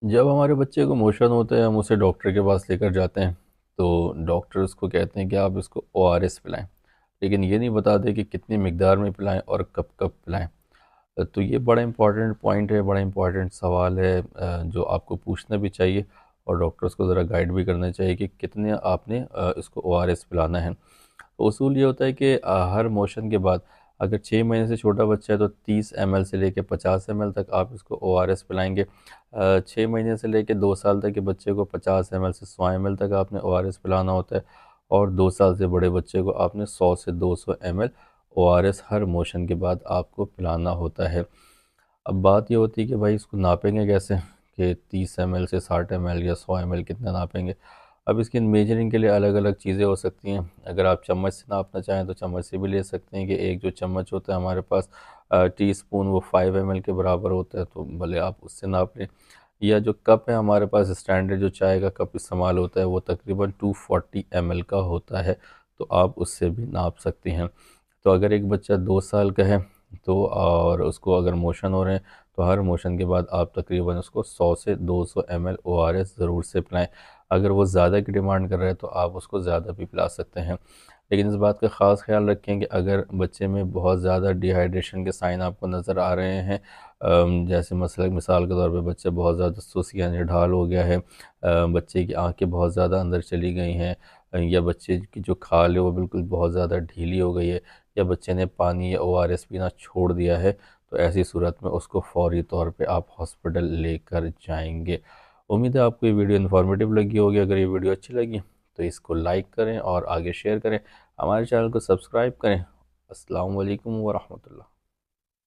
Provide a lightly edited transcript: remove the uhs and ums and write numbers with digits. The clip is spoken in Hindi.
जब हमारे बच्चे को मोशन होता है हम उसे डॉक्टर के पास लेकर जाते हैं। तो डॉक्टर उसको कहते हैं कि आप इसको ओआरएस पिलाएं, लेकिन ये नहीं बताते कि कितनी मिकदार में पिलाएं और कब कब पिलाएं। तो ये बड़ा इंपॉर्टेंट पॉइंट है, बड़ा इंपॉर्टेंट सवाल है, जो आपको पूछना भी चाहिए और डॉक्टर्स को ज़रा गाइड भी करना चाहिए कि कितने आपने इसको ओआरएस पिलाना है। तो उसूल ये होता है कि हर मोशन के बाद अगर 6 महीने से छोटा बच्चा है तो 30 ml से लेकर 50 ml तक आप इसको ओआरएस पिलाएंगे। 6 महीने से लेकर 2 साल तक के बच्चे को 50 ml से 100 ml तक आपने ओआरएस पिलाना होता है, और 2 साल से बड़े बच्चे को आपने 100 से 200 ml ओआरएस हर मोशन के बाद आपको पिलाना होता है। अब बात ये होती है कि भाई इसको नापेंगे कैसे, कि 30 ml से 60 ml या 100 ml कितना नापेंगे। अब इसकी मेजरिंग के लिए अलग अलग चीज़ें हो सकती हैं। अगर आप चम्मच से नापना चाहें तो चम्मच से भी ले सकते हैं, कि एक जो चम्मच होता है हमारे पास टी स्पून, वो 5 ml के बराबर होता है, तो भले आप उससे नाप लें। या जो कप है हमारे पास स्टैंडर्ड जो चाय का कप इस्तेमाल होता है वो तकरीबन 240 ml का होता है, तो आप उससे भी नाप सकती हैं। तो अगर एक बच्चा 2 साल का है तो और उसको अगर मोशन हो रहे हैं तो हर मोशन के बाद आप तकरीबन उसको 100 से 200 ml ORS ज़रूर से पिलाएं। अगर वो ज़्यादा की डिमांड कर रहे हैं तो आप उसको ज़्यादा भी पिला सकते हैं, लेकिन इस बात का ख़ास ख्याल रखें कि अगर बच्चे में बहुत ज़्यादा डिहाइड्रेशन के साइन आपको नज़र आ रहे हैं, जैसे मसला मिसाल के तौर पे बच्चे बहुत ज़्यादा सुस्त यानी ढाल हो गया है, बच्चे की आंखें बहुत ज़्यादा अंदर चली गई हैं, या बच्चे की जो खाल है वो बिल्कुल बहुत ज़्यादा ढीली हो गई है, या बच्चे ने पानी या ORS पीना छोड़ दिया है, तो ऐसी सूरत में उसको फ़ौरी तौर पे आप हॉस्पिटल लेकर जाएंगे। उम्मीद है आपको ये वीडियो इन्फॉर्मेटिव लगी होगी। अगर ये वीडियो अच्छी लगी तो इसको लाइक करें और आगे शेयर करें, हमारे चैनल को सब्सक्राइब करें। अस्सलाम वालेकुम वरहमतुल्लाह।